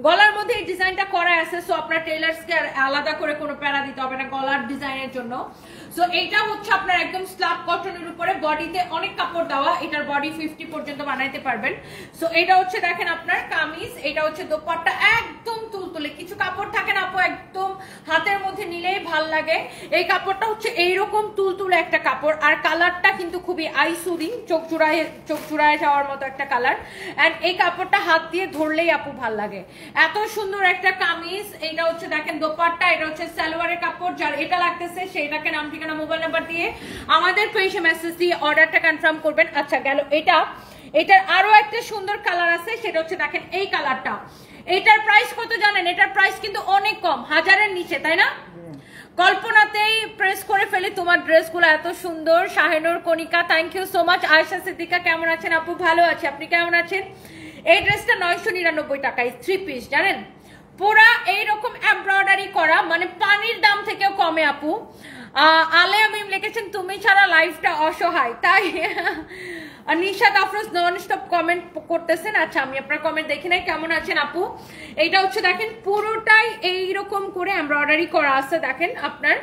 S1: গলার মধ্যে এই ডিজাইনটা করা আছে। সো আপনার টেইলার্সকে আলাদা করে কোনো প্যারা দিতে হবে না গলার ডিজাইনের জন্য। সো এইটা হচ্ছে আপনার একদম স্ল্যাব কটনের উপরে, বডিতে অনেক কাপড় দেওয়া, এটার বডি 50 পর্যন্ত বানাইতে পারবেন। সো এটা হচ্ছে দেখেন আপনার কামিজ, এটা হচ্ছে দোপাট্টা একদম তুলতুলে, কিছু কাপড় থাকে না আপু একদম হাতের মধ্যে নিলেই ভাল লাগে, এই কাপড়টা হচ্ছে এইরকম তুলতুলে একটা কাপড়। আর কালারটা কিন্তু খুবই আইসুদিং, চোখ চূড়ায় যাওয়ার মতো একটা কালার। এন্ড এই কাপড়টা হাত দিয়ে ধরলেই আপু ভাল লাগে, এত সুন্দর একটা কামিজ। এটা হচ্ছে দেখেন দোপাট্টা, এটা হচ্ছে সালোয়ারের কাপড়। যার এটা লাগতেছে সেইটাকে নাম ঠিকানা মোবাইল নাম্বার দিয়ে আমাদের পেজে মেসেজ দিয়ে অর্ডারটা কনফার্ম করবেন। আচ্ছা গেল এটার আরো একটা সুন্দর কালার আছে, সেটা হচ্ছে দেখেন এই কালারটা। এটার প্রাইস কত জানেন? এটার প্রাইস কিন্তু অনেক কম, 1000-এর নিচে, তাই না? কল্পনাতেই প্রেস করে ফেলি তোমার ড্রেসগুলো এত সুন্দর। Shahinur Konika thank you so much. Ayesha Siddika কেমন আছেন আপু? ভালো আছে, আপনি কেমন আছেন? এই ড্রেসটা 999 টাকায় 3 পিস, জানেন পুরা এইরকম এমব্রয়ডারি করা, মানে পানির দাম থেকেও কমে আপু। আলে আমি লিখেছেন তুমি ছাড়া লাইফটা অসহায়, তাই Nishad Afroz non stop comment করতেছেন। আচ্ছা আমি আপনার কমেন্ট দেখি নাই, কেমন আছেন আপু? এইটা হচ্ছে দেখেন পুরোটাই এইরকম করে এমব্রয়ডারি করা আছে, দেখেন আপনার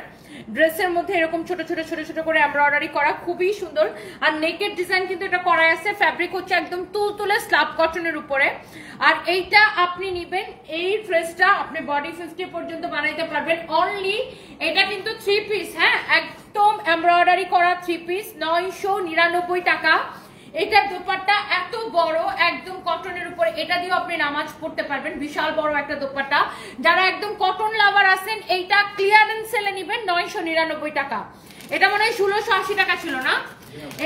S1: ড্রেসের মধ্যে এরকম ছোট ছোট ছোট ছোট করে এমব্রয়ডারি করা, খুবই সুন্দর। আর নেকের ডিজাইন কিন্তু এটা করা আছে, ফ্যাব্রিক হচ্ছে একদম তুলতুলে স্ল্যাব কটনের উপরে। আর এইটা আপনি নিবেন, এই ড্রেসটা আপনি বডি 50 পর্যন্ত বানাইতে পারবেন অনলি। এটা কিন্তু 3 পিস, হ্যাঁ একদম এমব্রয়ডারি করা 3 পিস, 999 টাকা। এটার দোপাট্টা এত বড় একদম কটনের উপরে, এটা দিয়েও আপনি নামাজ পড়তে পারবেন, বিশাল বড় একটা দোপাট্টা। যারা একদম কটন লাভার আছেন এইটা ক্লিয়ারেন্স সেলে নিবেন 999 টাকা। এটা মনে হয় 1680 টাকা ছিল না,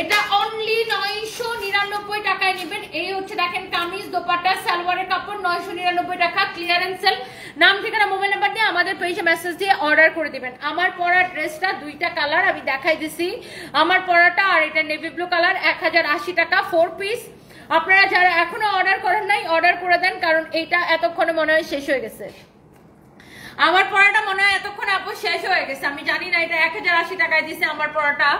S1: এটা অনলি 999 টাকায় নিবেন। এই হচ্ছে দেখেন কামিজ দোপাট্টা সালোয়ারের কাপড়, 999 টাকা ক্লিয়ারেন্স সেল। নাম ঠিকানা মোবাইল নাম্বার দিয়ে আমাদের পেজে মেসেজ দিয়ে অর্ডার করে দিবেন। আমার পরা ড্রেসটা 2টা কালার আমি দেখাই দিছি, আমার পরাটা আর এটা নেভি ব্লু কালার, 1080 টাকা 4 পিস। আপনারা যারা এখনো অর্ডার করেন নাই অর্ডার করে দেন, কারণ এইটা এতক্ষণে মনে হয় শেষ হয়ে গেছে। আমার পরাটা মনে হয় এতক্ষণ আপু শেষ হয়ে গেছে, আমি জানি না। এটা 1080 টাকায় দিছে আমার পরাটা,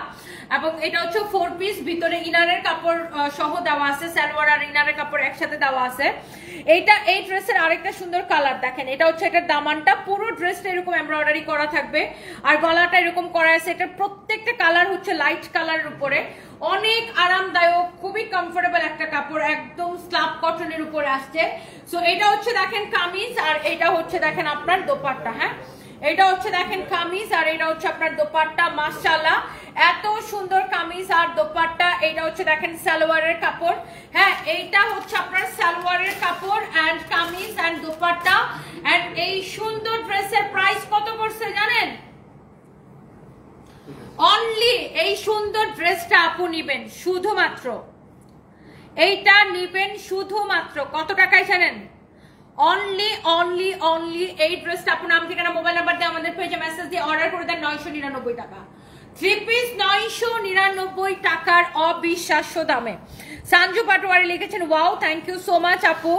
S1: এবং এটা হচ্ছে 4 পিস, ভিতরে ইনারের কাপড় সহ দেওয়া আছে, সালোয়ার আর ইনারের কাপড় একসাথে দেওয়া আছে। এইটা এই ড্রেসের আরেকটা সুন্দর কালার দেখেন, এটা হচ্ছে এটার দামানটা, পুরো ড্রেসটা এরকম এমব্রয়ডারি করা থাকবে, আর গলাটা এরকম করা আছে। এটা প্রত্যেকটা কালার হচ্ছে লাইট কালারের উপরে, অনেক আরামদায়ক, খুবই কমফোর্টেবল একটা কাপড়, একদম স্ল্যাব কটনের উপরে আসছে। সো এটা হচ্ছে দেখেন কামিজ, আর এটা হচ্ছে দেখেন আপনার দোপাট্টা। হ্যাঁ এটা হচ্ছে দেখেন কামিজ, আর এটা হচ্ছে আপনার দোপাট্টা। মাশাআল্লাহ এত সুন্দর কামিজ আর দোপাট্টা। এটা হচ্ছে দেখেন সালোয়ারের কাপড়, হ্যাঁ এইটা হচ্ছে আপনার সালোয়ারের কাপড় and kameez and dupatta. And এই সুন্দর ড্রেসের প্রাইস কত পড়ছে জানেন? অনলি এই সুন্দর ড্রেসটা আপু নিবেন শুধুমাত্র, এইটা নিবেন শুধুমাত্র কত টাকায় জানেন? অনলি অনলি অনলি এই ড্রেসটা আপু নাম ঠিকানা মোবাইল নাম্বার দিয়ে আমাদের পেজে মেসেজ দিয়ে অর্ডার করে দেন 999 টাকা। 3 পিস 999 টাকার অবিশ্বাস্য দামে। সঞ্জু পাটোয়ারি লিখেছেন wow, thank you so much আপু।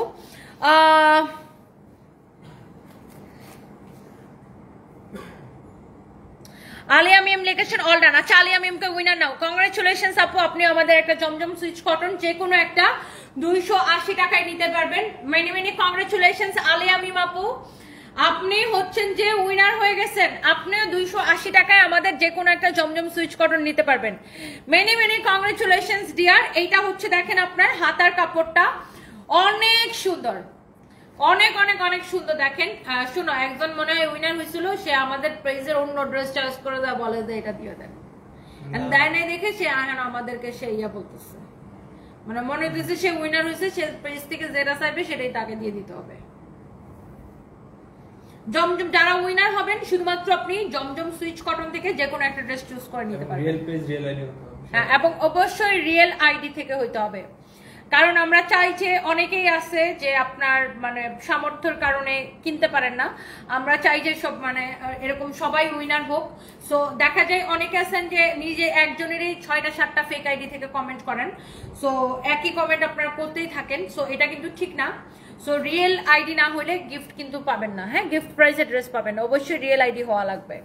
S1: আলিয়া মিম লিখেছেন অল ডান। আচ্ছা আলিয়া মিমকে উইনার নাও, কংগ্রেচুলেশনস আপু, আপনি আমাদের একটা জমজম সুইচ কটন যে কোনো একটা 280 টাকায় নিতে পারবেন। মেনি মেনি কংগ্রেচুলেশনস আলিয়া মিম আপু, আপনি হচ্ছেন যে উইনার হয়ে গেছেন, আপনিও 280 টাকায় আমাদের যে কোনো একটা জমজম সুইচ কটন নিতে পারবেন। Many many congratulations dear. এইটা হচ্ছে দেখেন আপনার হাতার কাপড়টা অনেক সুন্দর, অনেক অনেক অনেক সুন্দর। দেখেন শুনো, একজন মনে হয় উইনার হয়েছিল, সে আমাদের প্রাইজের অন্য ড্রেস চয়েস করে দেয়, বলে যে এটা দিয়ে দেন, দেয় নাই দেখে সে এখন আমাদেরকে সে ইয়া বলতেছে, মানে মনে হইতেছে সে উইনার হয়েছে, সে প্রাইজ থেকে যেটা চাইবে সেটাই তাকে দিয়ে দিতে হবে। জমজম যারা উইনার হবেন শুধুমাত্র আপনি জমজম সুইচ কটন থেকে যে কোনো একটা ড্রেস চুজ করে নিতে পারবেন।
S2: রিয়েল পেজ রিয়েল আইডি হতে হবে,
S1: হ্যাঁ এবং অবশ্যই রিয়েল আইডি থেকে হইতে হবে, কারণ আমরা চাই যে অনেকেই আছে যে আপনার মানে সামর্থ্যের কারণে কিনতে পারেন না, আমরা চাই যে সব মানে এরকম সবাই উইনার হোক। সো দেখা যায় অনেকে আছেন যে নিজে একজনেরই 6টা-7টা ফেক আইডি থেকে কমেন্ট করেন, সো একই কমেন্ট আপনারা করতেই থাকেন, সো এটা কিন্তু ঠিক না। সো রিয়েল আইডি না হলে গিফট কিন্তু পাবেন না, হ্যাঁ গিফট প্রাইজে ড্রেস পাবেন না, অবশ্যই রিয়েল আইডি হওয়া লাগবে।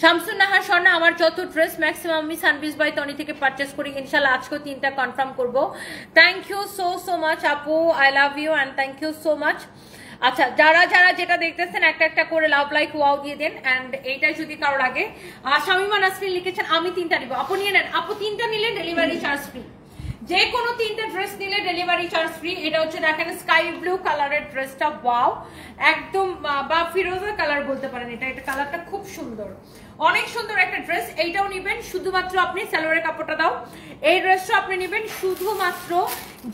S1: শামসুন নাহার স্বর্ণা, আমার যত ড্রেস ম্যাক্সিমাম আমি সানবিজ বাই তনি থেকে পারচেস করি, ইনশাল্লাহ আজকেও 3টা কনফার্ম করব। থ্যাংক ইউ সো মাচ আপু, I love you and thank you so much. আচ্ছা যারা যারা যেটা দেখতেছেন একটা একটা করে লাভ লাইক ওয়াও দিয়ে দেন। অ্যান্ড এইটা যদি কারো লাগে, শামিমা নাসরিন লিখেছেন আমি 3টা নিব, আপু নিয়ে নেন, আপু 3টা নিলে ডেলিভারি চার্জ ফ্রি, যে কোনো 3টা ড্রেস নিলে ডেলিভারি চার্জ ফ্রি। এটা হচ্ছে দেখেন স্কাই ব্লু কালারের ড্রেসটা, ওয়াও একদম, বা ফিরোজা কালার বলতে পারেন, এটা কালারটা খুব সুন্দর, অনেক সুন্দর একটা ড্রেস। এইটাও নিবেন শুধুমাত্র আপনি সালোয়ারের কাপড়টা দাও, এই ড্রেসটা আপনি নেবেন শুধুমাত্র,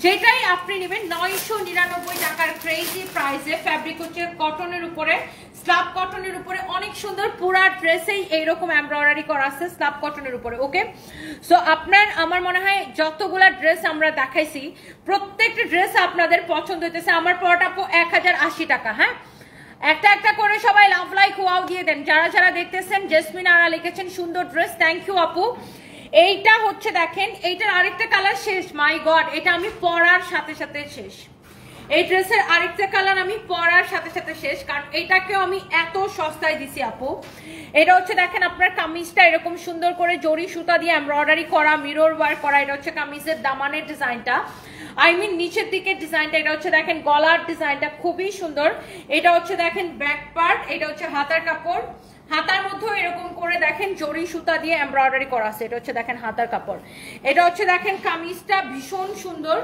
S1: যেটাই আপনি নেবেন 999 টাকার ক্রেজি প্রাইসে। ফ্যাব্রিক হচ্ছে কটনের উপরে, স্ল্যাব কটনের উপরে, অনেক সুন্দর, পুরা ড্রেসেই এইরকম এমব্রয়ডারি করা আছে স্ল্যাব কটনের উপরে। ওকে, সো আপনার আমার মনে হয় যতগুলা ড্রেস আমরা দেখাইছি প্রত্যেকটা ড্রেস আপনাদের পছন্দ হইতেছে। আমার পড়াটা 1080 টাকা, হ্যাঁ একটা একটা করে সবাই লাভ লাইক ওয়াও দিয়ে দেন। যারা যারা দেখতেছেন, জেসমিন আরা লিখেছেন সুন্দর ড্রেস, থ্যাংক ইউ আপু। এইটা হচ্ছে দেখেন, এইটার আরেকটা কালার শেষ, মাই গড এটা আমি পরার সাথে সাথে শেষ, এই ড্রেসের আরেকটা কালার আমি পরার সাথে সাথে শেষ, কারণ এইটাকেও আমি এত সস্তায় দিছি আপু। এটা হচ্ছে দেখেন আপনার কামিজটা এরকম সুন্দর করে জরি সুতা দিয়ে এমব্রয়ডারি করা, মিরর ওয়ার্ক করা, এটা হচ্ছে কামিজের দামানের ডিজাইনটা, আই মিন নিচের দিকের ডিজাইনটা। এটা হচ্ছে দেখেন গলার ডিজাইনটা খুবই সুন্দর। এটা হচ্ছে দেখেন ব্যাক পার্ট, এটা হচ্ছে হাতার কাপড়, হাতার মধ্যে এরকম করে দেখেন জরি সুতা দিয়ে এমব্রয়ডারি করা আছে, এটা হচ্ছে দেখেন হাতার কাপড়। এটা হচ্ছে দেখেন কামিজটা ভীষণ সুন্দর,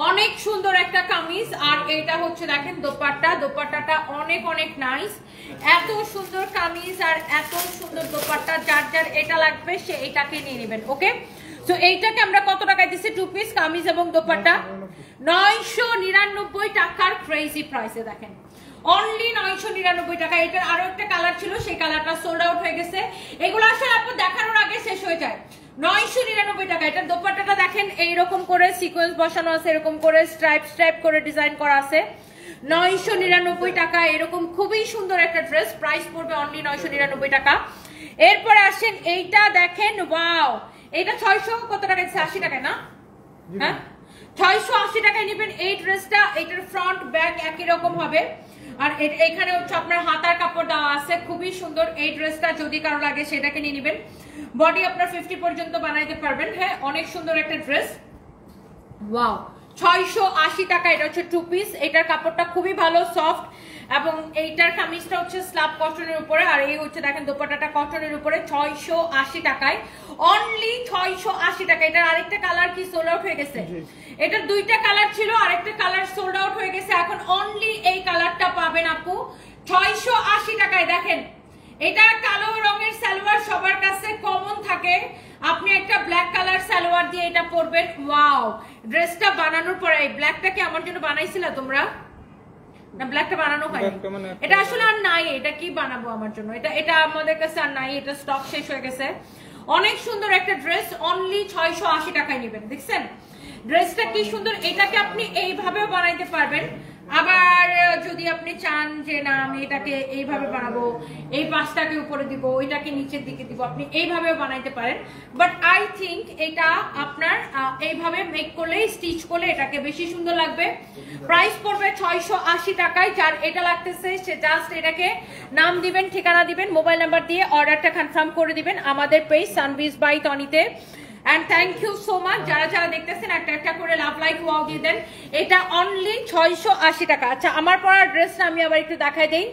S1: অনেক সুন্দর একটা কামিজ। আর এটা হচ্ছে দেখেন দোপাট্টা, দোপাট্টাটা অনেক অনেক নাইস, এত সুন্দর কামিজ আর এত সুন্দর দোপাট্টা। যার যার এটা লাগবে সে এটাকে নিয়ে নেবেন। ওকে, সো এইটাকে আমরা কত টাকায় দিচ্ছি? 2 পিস কামিজ এবং দোপাট্টা 999 টাকার ক্রেজি প্রাইসে, দেখেন অনলি 999 টাকা। এটার আরো একটা কালার ছিল, সেই কালারটা সোল্ড আউট হয়ে গেছে। এগুলো আসলে আপনি দেখানোর আগে শেষ হয়ে যায়। 999 টাকা। এটার দোপাট্টাটা দেখেন এইরকম করে সিকোয়েন্স বসানো আছে, এরকম করে স্ট্রাইপ স্ট্রাইপ করে ডিজাইন করা আছে। 999 টাকা, এরকম খুবই সুন্দর একটা ড্রেস, প্রাইস পড়বে অনলি 999 টাকা। এরপরে আসেন এইটা দেখেন, ওয়াও এটা 600 কত টাকা? 80 টাকায় না, হ্যাঁ 680 টাকায় নেবেন এই ড্রেসটা। এটার ফ্রন্ট ব্যাক একই রকম হবে, আর এখানে হচ্ছে আপনার হাতার কাপড় দেওয়া আছে, খুবই সুন্দর এই ড্রেসটা। যদি কারো লাগে সেটাকে নিয়ে নেবেন, বডি আপনার 50 পর্যন্ত বানাইতে পারবেন। হ্যাঁ অনেক সুন্দর একটা ড্রেস, ওয়াও 680 টাকা। এটা হচ্ছে 2 পিস, এটার কাপড়টা খুবই ভালো, সফট, এবং এইটার কামিজটা হচ্ছে স্ল্যাব কটনের উপরে, আর এই হচ্ছে দেখেন দোপাট্টাটা কটনের উপরে। 680 টাকায়, অনলি 680 টাকা। এটার আরেকটা কালার কি সোল্ড আউট হয়ে গেছে? এটার 2টা কালার ছিল, আরেকটা কালার সোল্ড আউট হয়ে গেছে। এখন অনলি এই কালারটা পাবেন আপু 680 টাকায়। দেখেন এটা কালো রঙের সালোয়ার সবার কাছে কমন থাকে, আপনি একটা ব্ল্যাক কালার সালোয়ার দিয়ে এটা পরবেন। ওয়াও, ড্রেসটা বানানোর পরে এই ব্ল্যাকটা কি আমার জন্য বানাইছিলা তোমরা? না ব্ল্যাকটা বানানো হয়নি, এটা আসলে আর নাই। এটা কি বানাবো আমার জন্য? এটা আমাদের কাছে আর নাই, এটা স্টক শেষ হয়ে গেছে। অনেক সুন্দর একটা ড্রেস, অনলি 680 টাকায় নেবেন। দেখছেন ড্রেসটা কি সুন্দর, এটাকে আপনি এইভাবেও বানাইতে পারবেন। আবার যদি আপনি চান যে না আমি এটাকে এইভাবে বানাবো, এই পাশটাকে উপরে দিব, ওইটাকে নিচের দিকে দিব, আপনি এইভাবেও বানাইতে পারেন। বাট আই থিঙ্ক এটা আপনার এইভাবে মেক করলে, স্টিচ করলে এটাকে বেশি সুন্দর লাগবে। প্রাইস পড়বে 680 টাকায়। যার এটা লাগতেছে সে জাস্ট এটাকে নাম দিবেন, ঠিকানা দিবেন, মোবাইল নাম্বার দিয়ে অর্ডারটা কনফার্ম করে দিবেন আমাদের পেজ সানবিজ বাই তনিতে। And thank you so much যারা যারা দেখতেছেন একটা একটা করে লাভ লাইক ওয়াও দিয়ে দেন। এটা অনলি 680 টাকা। আচ্ছা আমার পরা ড্রেসটা আমি আবার একটু দেখাই দেই।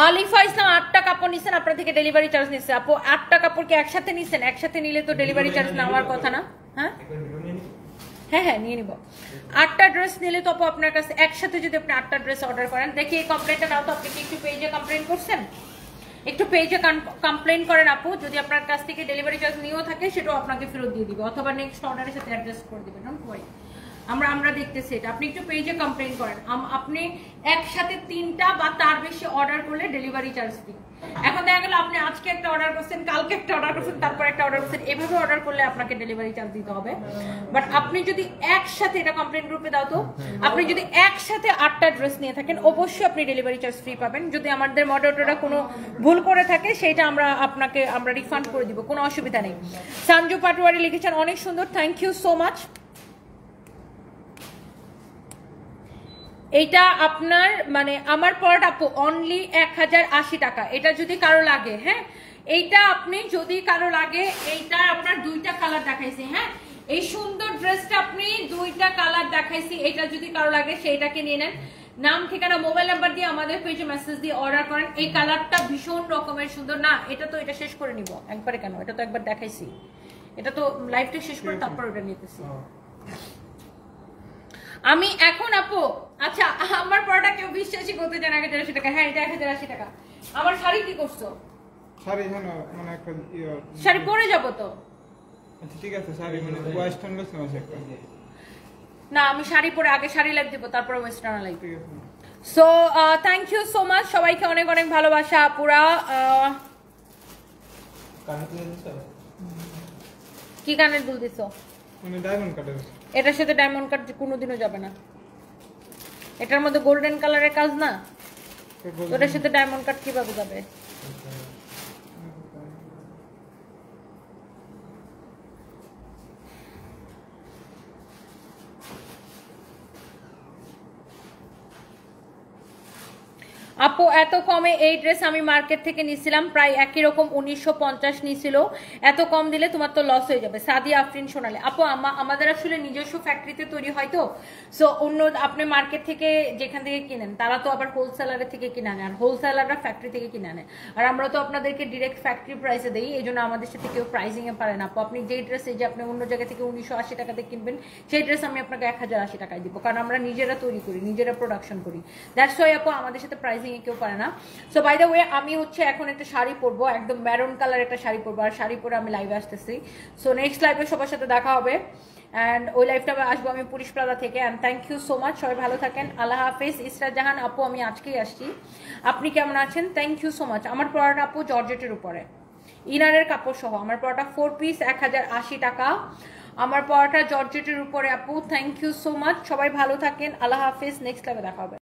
S1: আলিফা ইসলাম 8টা কাপড় নিছেন, আপনার থেকে ডেলিভারি চার্জ নিচ্ছে। আপু 8টা কাপড় কি একসাথে নিছেন? একসাথে নিলে তো ডেলিভারি চার্জ নেওয়ার কথা না। হ্যাঁ হ্যাঁ হ্যাঁ নিয়ে নিব। 8টা ড্রেস নিলে তো আপু আপনার কাছে একসাথে যদি আপনি 8টা ড্রেস অর্ডার করেন, দেখি এই কমপ্লেনটা নাও তো। আপনি কি একটু পেজে কমপ্লেন করছেন? একটু পেজে কমপ্লেন করেন আপু, যদি আপনার কাছ থেকে ডেলিভারি চার্জ নিয়েও থাকে সেটাও আপনাকে ফেরত দিয়ে দিব, অথবা নেক্সট অর্ডারের সাথে অ্যাডজাস্ট করে দিবেন। ডোন্ট ওয়ারি, আমরা দেখতেছি এটা। আপনি একটু পেজে কমপ্লেন করেন। আপনি একসাথে 3টা বা তার বেশি অর্ডার করলে ডেলিভারি চার্জ দিন। এখন দেখা গেল আপনি আজকে একটা অর্ডার করছেন, কালকে একটা অর্ডার করছেন, তারপর একটা অর্ডার করছেন, এভাবে অর্ডার করলে আপনাকে ডেলিভারি চার্জ দিতে হবে। বাট আপনি যদি একসাথে, এটা কমপ্লেন গ্রুপে দাও তো, আপনি যদি একসাথে 8টা ড্রেস নিয়ে থাকেন অবশ্যই আপনি ডেলিভারি চার্জ ফ্রি পাবেন। যদি আমাদের মডারেটররা কোনো ভুল করে থাকে সেটা আমরা রিফান্ড করে দিব, কোনো অসুবিধা নেই। সঞ্জু পাটোয়ারি লিখেছেন অনেক সুন্দর, থ্যাংক ইউ সো মাচ। এইটা আপনার মানে আমার পড়াটা আপু অনলি 1080 টাকা। এটা যদি কারো লাগে, হ্যাঁ এইটা আপনি যদি কারো লাগে, এইটা আপনার দুইটা কালার দেখাইছি, হ্যাঁ এই সুন্দর ড্রেসটা আপনি দুইটা কালার দেখাইছি, এটা যদি কারো লাগে সেইটাকে নিয়ে নেন। নাম ঠিকানা মোবাইল নাম্বার দিয়ে আমাদের পেজে মেসেজ দিয়ে অর্ডার করেন। এই কালারটা ভীষণ রকমের সুন্দর না, এটা তো এটা শেষ করে নিব একবারে, কেন এটা তো একবার দেখাইছি, এটা তো লাইভটা শেষ করে তারপর ওটা নিতেছি আমি এখন আপু। আচ্ছা আমার পড়াটা কেউ বিশ্বাসই করতে চায় না 1080 টাকা। হ্যাঁ এটা 1080 টাকা। আমার শাড়ি কি করছো?
S3: শাড়ি হ্যাঁ মানে একটা
S1: শাড়ি পরে যাব তো।
S3: আচ্ছা ঠিক আছে, শাড়ি মানে ওয়েস্টার্ন লুক আছে একটা।
S1: না আমি শাড়ি পরে আগে শাড়ি লাইভ দিব তারপর ওয়েস্টার্ন লাইভ।
S3: ঠিক আছে।
S1: So thank you so much, সবাইকে অনেক অনেক ভালোবাসা আপুরা।
S2: কানে তুলে দিছো?
S1: কি কানের দুল দিছো?
S3: মানে ডায়মন্ড কাটের।
S1: এটার সাথে ডায়মন্ড কাট কোনোদিনও যাবে না, এটার মধ্যে গোল্ডেন কালারের কাজ না, ওটার সাথে ডায়মন্ড কাট কিভাবে যাবে? আপু এত কমে এই ড্রেস আমি মার্কেট থেকে নিছিলাম প্রায় একই রকম 1950 নিছিল, এত কম দিলে তোমার তো লস হয়ে যাবে। সাদিয়া আফরিন সোনালে আপু আমাদের আসলে নিজস্ব ফ্যাক্টরিতে তৈরি হয় তো, সো অন্য আপনি মার্কেট থেকে যেখান থেকে কিনেন তারা তো আবার হোলসেলারের থেকে কিনে আনে, আর হোলসেলাররা ফ্যাক্টরি থেকে কিনে আনে, আর আমরা তো আপনাদেরকে ডিরেক্ট ফ্যাক্টরি প্রাইসে দিই, এই জন্য আমাদের সাথে কেউ প্রাইসিং এ পারে না। আপু আপনি যেই ড্রেস এই যে আপনি অন্য জায়গা থেকে 1980 টাকাতে কিনবেন, সেই ড্রেস আমি আপনাকে 1080 টাকায় দিব, কারণ আমরা নিজেরা তৈরি করি, নিজেরা প্রোডাকশন করি। দ্যাটস ওয়াই আপু আমাদের সাথে প্রাইসিং এ কেউ পারে না। সো বাই দ্য ওয়ে আমি হচ্ছে এখন একটা শাড়ি পরবো, একদম ম্যারুন কালার একটা শাড়ি পরবো, আর শাড়ি পরে আমি লাইভে আসতেছি। সো নেক্সট লাইভে সবার সাথে দেখা হবে, অ্যান্ড ওই লাইভটা আসবো আমি পুলিশ প্লাজা থেকে। And thank you so much, সবাই ভালো থাকেন, আল্লাহ হাফেজ। ইসরাত জাহান আপু আমি আজকেই আসছি, আপনি কেমন আছেন? Thank you so much. আমার পড়াটা আপু জর্জেটের উপরে ইনারের কাপড় সহ, আমার পড়াটা 4 পিস 1080 টাকা, আমার পড়াটা জর্জেটের উপরে আপু। থ্যাংক ইউ সো মাচ, সবাই ভালো থাকেন, আল্লাহ হাফেজ, নেক্সট লাইভে দেখা হবে।